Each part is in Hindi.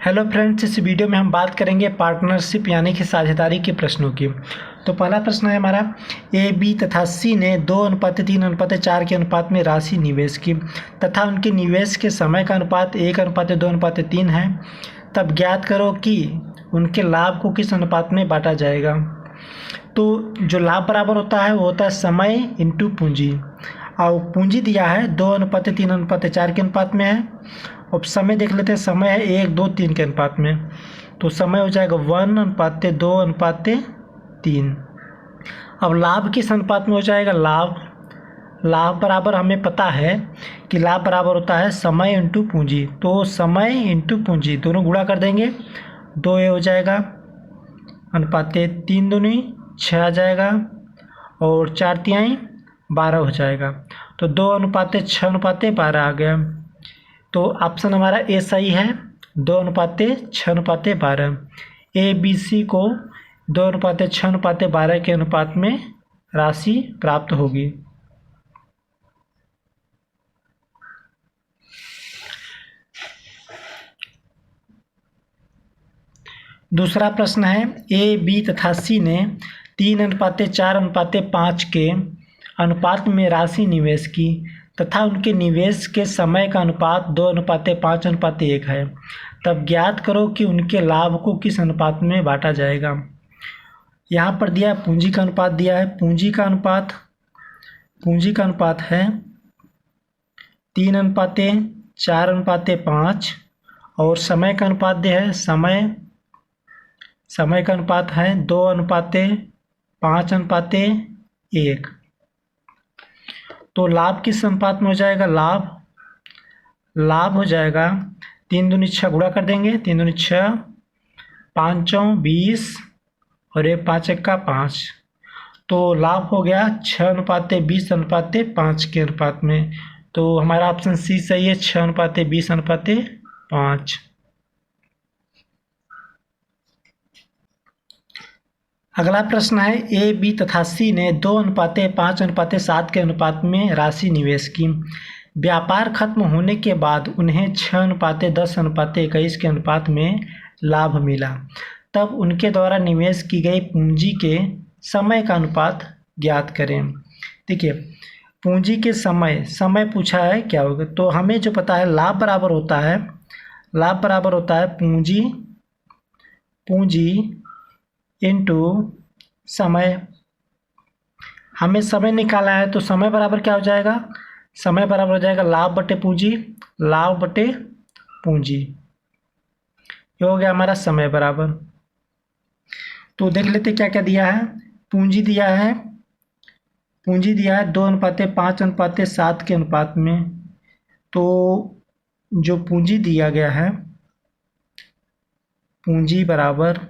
हेलो फ्रेंड्स, इस वीडियो में हम बात करेंगे पार्टनरशिप यानी कि साझेदारी के प्रश्नों की। तो पहला प्रश्न है हमारा, ए बी तथा सी ने 2:3:4 के अनुपात में राशि निवेश की तथा उनके निवेश के समय का अनुपात 1:2:3 है। तब ज्ञात करो कि उनके लाभ को किस अनुपात में बांटा जाएगा। तो जो लाभ बराबर होता है वो होता है समय इंटू पूंजी, और पूंजी दिया है 2:3:4 के अनुपात में है। अब समय देख लेते हैं, समय है 1:2:3 के अनुपात में, तो समय हो जाएगा 1:2:3। अब लाभ किस अनुपात में हो जाएगा। लाभ बराबर हमें पता है कि लाभ बराबर होता है समय इंटू पूंजी, तो समय इंटू पूंजी दोनों गुणा कर देंगे, 2 हो जाएगा, अनुपात 3 दूनी 6 आ जाएगा, और 4 तिहाई 12 हो जाएगा। तो 2:6:12 आ गया। तो ऑप्शन हमारा ए सही है, 2:6:12। ए बी सी को 2:6:12 के अनुपात में राशि प्राप्त होगी। दूसरा प्रश्न है, ए बी तथा सी ने 3:4:5 के अनुपात में राशि निवेश की तथा उनके निवेश के समय का अनुपात 2:5:1 है। तब ज्ञात करो कि उनके लाभ को किस अनुपात में बांटा जाएगा। यहाँ पर दिया पूंजी का अनुपात दिया है, पूंजी का अनुपात है 3:4:5, और समय का अनुपात दिया है, समय का अनुपात है 2:5:1। तो लाभ किस अनुपात में हो जाएगा। लाभ हो जाएगा 3 दूनी 6 गुणा कर देंगे, 3 दूनी 6, 5 20, और 1 5 1 5। तो लाभ हो गया 6:20:5 के अनुपात में। तो हमारा ऑप्शन सी सही है, 6:20:5। अगला प्रश्न है, ए बी तथा सी ने 2:5:7 के अनुपात में राशि निवेश की। व्यापार खत्म होने के बाद उन्हें 6:10:21 के अनुपात में लाभ मिला। तब उनके द्वारा निवेश की गई पूंजी के समय का अनुपात ज्ञात करें। देखिए, पूंजी के समय पूछा है क्या होगा, तो हमें जो पता है लाभ बराबर होता है पूंजी इंटू समय। हमें समय निकाला है, तो समय बराबर क्या हो जाएगा, समय बराबर हो जाएगा लाभ बटे पूंजी। ये हो गया हमारा समय बराबर। तो देख लेते क्या क्या दिया है। पूंजी दिया है 2:5:7 के अनुपात में। तो जो पूंजी दिया गया है, पूंजी बराबर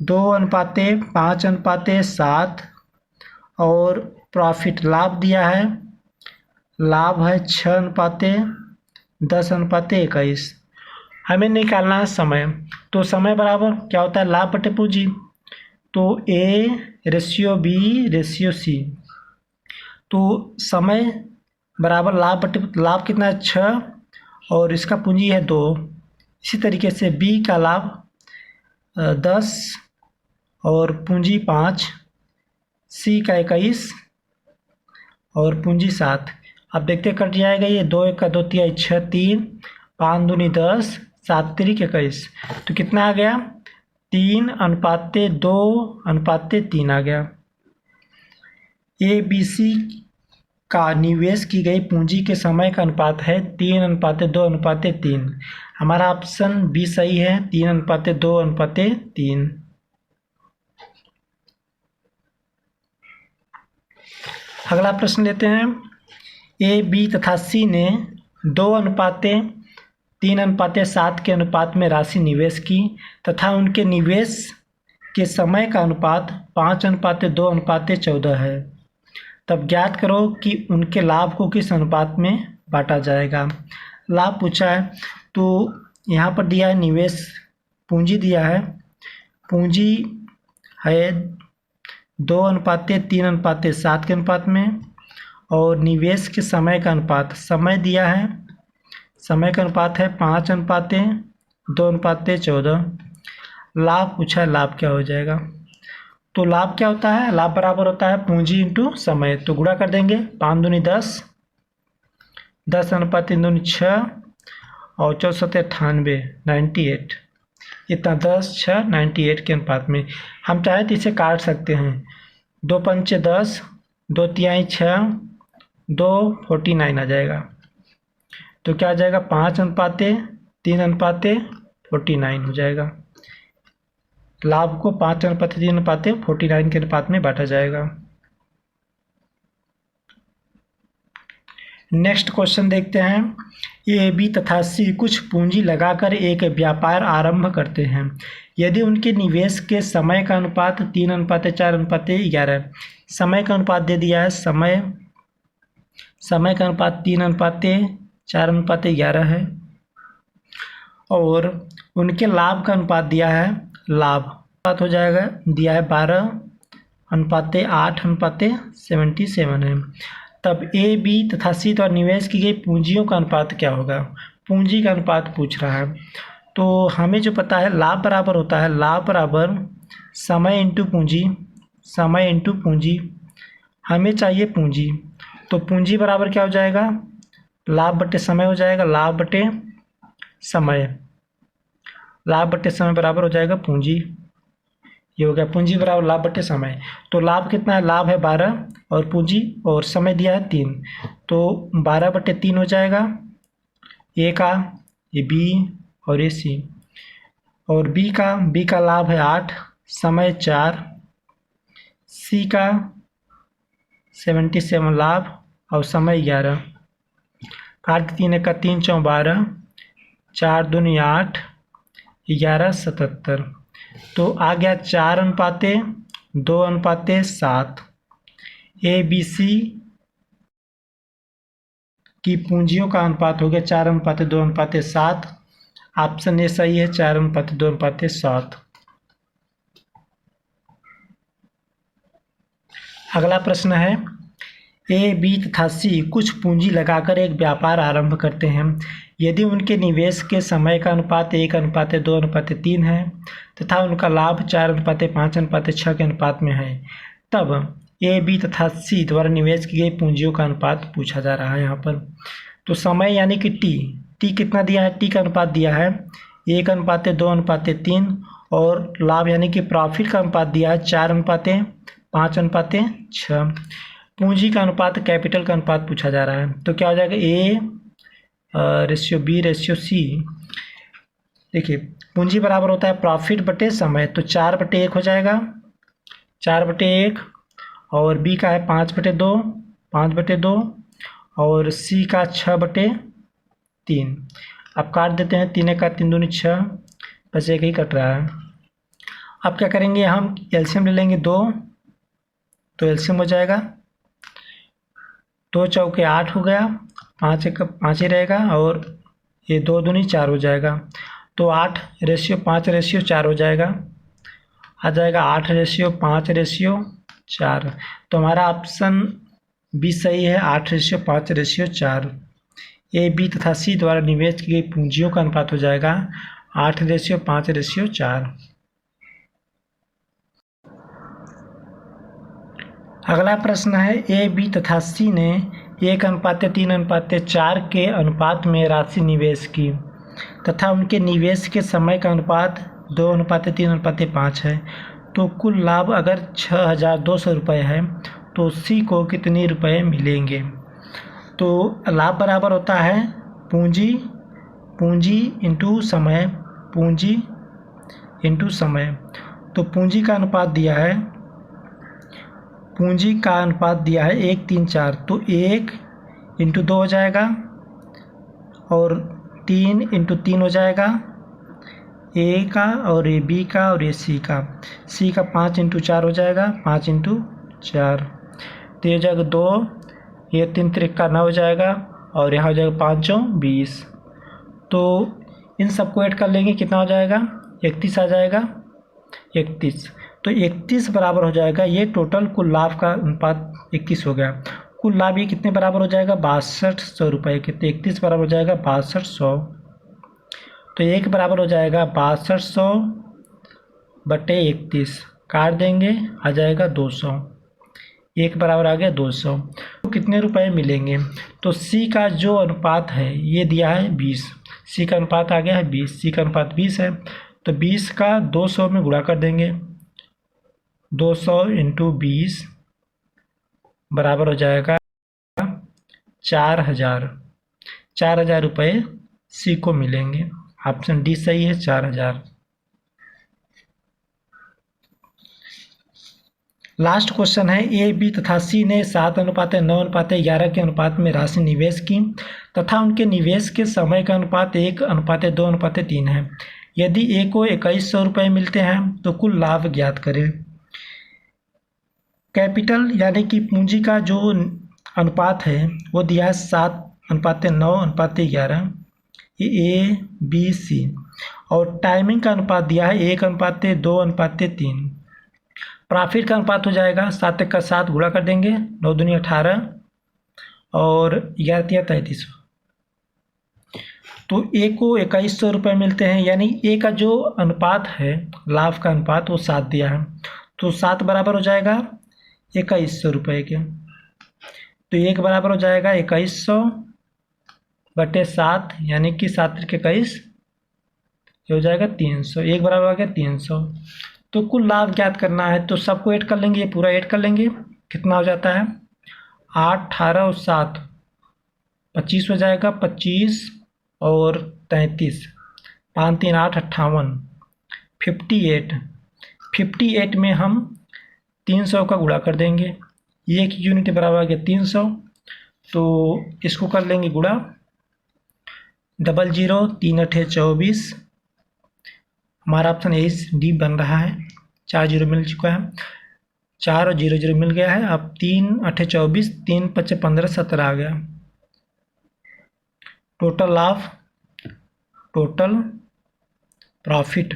2:5:7, और प्रॉफिट लाभ दिया है, लाभ है 6:10:21। हमें निकालना है समय, तो समय बराबर क्या होता है लाभ बटे पूंजी, तो A/B/C। तो समय बराबर लाभ कितना है 6, और इसका पूंजी है 2। इसी तरीके से B का लाभ 10 और पूंजी 5, C का 21 और पूंजी 7। अब देखते कट जाएगा ये, 2 1 2 3 6 3, 5 दूनी 10, 7 3 21। तो कितना आ गया 3:2:3 आ गया। ए बी सी का निवेश की गई पूंजी के समय का अनुपात है 3:2:3। हमारा ऑप्शन बी सही है, 3:2:3। अगला प्रश्न लेते हैं, ए बी तथा सी ने 2:3:7 के अनुपात में राशि निवेश की तथा उनके निवेश के समय का अनुपात 5:2:14 है। तब ज्ञात करो कि उनके लाभ को किस अनुपात में बांटा जाएगा। लाभ पूछा है, तो यहाँ पर दिया है निवेश, पूंजी दिया है, पूंजी है 2:3:7 के अनुपात में, और निवेश के समय का अनुपात, समय दिया है समय का अनुपात है 5:2:14। लाभ पूछा है, लाभ क्या हो जाएगा? तो लाभ क्या होता है? लाभ बराबर होता है पूंजी इंटू समय। तो गुणा कर देंगे, 5 दूनी 10, 10:3 दूनी 6 और 4 7 98, 98। इतना 10 6 98 के अनुपात में। हम चाहे तो इसे काट सकते हैं, 2 पंचे 10, 2 तिहाई 6, 2 49 आ जाएगा। तो क्या आ जाएगा? 5:3:49 हो जाएगा। लाभ को 5:3:49 के अनुपात में बांटा जाएगा। नेक्स्ट क्वेश्चन देखते हैं। ए, बी तथा सी कुछ पूंजी लगाकर एक व्यापार आरंभ करते हैं। यदि उनके निवेश के समय का अनुपात 3:4:11, समय का अनुपात दे दिया है, समय का अनुपात 3:4:11 है, और उनके लाभ का अनुपात दिया है, लाभ अनुपात हो जाएगा, दिया है 12:8:77 है। तब ए, बी तथा सी द्वारा निवेश की गई पूंजियों का अनुपात क्या होगा? पूंजी का अनुपात पूछ रहा है। तो हमें जो पता है, लाभ बराबर होता है, लाभ बराबर समय इंटू पूंजी, समय इंटू पूंजी। हमें चाहिए पूंजी, तो पूंजी बराबर क्या हो जाएगा? लाभ बटे समय हो जाएगा, लाभ बटे समय, लाभ बटे समय बराबर हो जाएगा पूंजी। ये हो गया पूंजी बराबर लाभ बटे समय। तो लाभ कितना है? लाभ है 12 और पूंजी और समय दिया है 3, तो 12/3 हो जाएगा। ए का, ये बी और ये सी। और बी का लाभ है 8, समय 4, सी का 77 लाभ और समय 11। काट 3 का 3 × 4 12, 4 दूनी 8, 11 77। तो आ गया 4:2:7। ए, बी, सी की पूंजियों का अनुपात हो गया 4:2:7। ऑप्शन ए सही है, 4:2:7। अगला प्रश्न है। ए, बी तथा सी कुछ पूंजी लगाकर एक व्यापार आरंभ करते हैं। यदि उनके निवेश के समय का अनुपात 1:2:3 है तथा उनका लाभ 4:5:6 के अनुपात में है, तब ए, बी तथा सी द्वारा निवेश की गई पूंजियों का अनुपात पूछा जा रहा है यहाँ पर। तो समय यानी कि टी कितना दिया है? टी का अनुपात दिया है 1:2:3 और लाभ यानी कि प्रॉफिट का अनुपात दिया है 4:5:6। पूंजी का अनुपात, कैपिटल का अनुपात पूछा जा रहा है। तो क्या हो जाएगा? A ratio B ratio C. देखिए, पूंजी बराबर होता है प्रॉफिट बटे समय, तो 4/1 हो जाएगा, 4/1। और बी का है 5/2, 5/2। और सी का 6/3। अब काट देते हैं, 3 का 3 दूनी 6, बस एक ही कट रहा है। अब क्या करेंगे? हम एलसीएम ले लेंगे 2, तो एलसीएम हो जाएगा 2 चौके 8 हो गया, 5 एक 5 ही रहेगा, और ये 2 दूनी 4 हो जाएगा। तो 8:5:4 हो जाएगा, आ जाएगा 8:5:4। तो हमारा ऑप्शन बी सही है, 8:5:4। ए, बी तथा सी द्वारा निवेश की गई पूंजियों का अनुपात हो जाएगा 8:5:4। अगला प्रश्न है। ए, बी तथा सी ने 1:3:4 के अनुपात में राशि निवेश की तथा उनके निवेश के समय का अनुपात 2:3:5 है। तो कुल लाभ अगर 6,200 रुपये है तो सी को कितने रुपए मिलेंगे? तो लाभ बराबर होता है पूंजी इंटू समय, पूंजी इंटू समय। तो पूंजी का अनुपात दिया है, 1:3:4, तो 1 × 2 हो जाएगा और 3 × 3 हो जाएगा, ए का और ये बी का और ये सी का। 5 × 4 हो जाएगा, 5 × 4, तो ये हो जाएगा 2, ये 3 त्रिका 9 हो जाएगा, और यहाँ हो जाएगा 5 × 20। तो इन सबको ऐड कर लेंगे, कितना हो जाएगा? 31 आ जाएगा, 31। तो 31 बराबर हो जाएगा, ये टोटल कुल लाभ का अनुपात 21 हो गया। कुल लाभ ये कितने बराबर हो जाएगा 6200 रुपये के। तो 31 बराबर हो जाएगा 6200, तो 1 बराबर हो जाएगा 6200 बटे 31, काट देंगे आ जाएगा 200, 1 बराबर आ गया 200। तो कितने रुपए मिलेंगे? तो सी का जो अनुपात है ये दिया है 20, सी का अनुपात आ गया है 20, सी का अनुपात 20 है, तो 20 का 200 में गुणा कर देंगे, 200 इंटू 20 बराबर हो जाएगा 4000, 4000 रुपये सी को मिलेंगे। ऑप्शन डी सही है, 4000। लास्ट क्वेश्चन है, ए बी तथा सी ने 7:9:11 के अनुपात में राशि निवेश की तथा उनके निवेश के समय का अनुपात 1:2:3 है। यदि ए को 2100 रुपये मिलते हैं तो कुल लाभ ज्ञात करें। कैपिटल यानी कि पूंजी का जो अनुपात है वो दिया है 7:9:11, ये ए बी सी, और टाइमिंग का अनुपात दिया है 1:2:3। प्रॉफिट का अनुपात हो जाएगा 7 का 7 गुणा कर देंगे, 9 दूनी 18 और 11 33। तो ए को 2100 रुपये मिलते हैं, यानी ए का जो अनुपात है लाभ का अनुपात वो 7 दिया है, तो 7 बराबर हो जाएगा 2100 रुपये के। तो 1 बराबर हो जाएगा 2100 बटे 7, यानी कि 7 के 21 हो जाएगा 300, 1 बराबर आ गया 300। तो कुल लाभ ज्ञात करना है तो सबको ऐड कर लेंगे, ये पूरा ऐड कर लेंगे, कितना हो जाता है 8, 18 और 7 25 हो जाएगा, 25 और 33, 5 3 8 58, 58 में हम 300 का गुणा कर देंगे, ये 1 यूनिट बराबर आ गया 300, तो इसको कर लेंगे गुणा, 00 3 8 24, हमारा ऑप्शन यही डी बन रहा है। 4 जीरो मिल चुका है, 4 और 0 0 मिल गया है। अब 3 8 24, 3 5 15 17 आ गया। टोटल लाभ, टोटल प्रॉफिट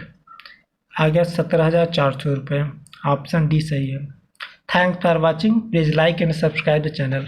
आ गया 17,400 रुपये। ऑप्शन डी सही है। Thanks for watching, please like and subscribe the channel.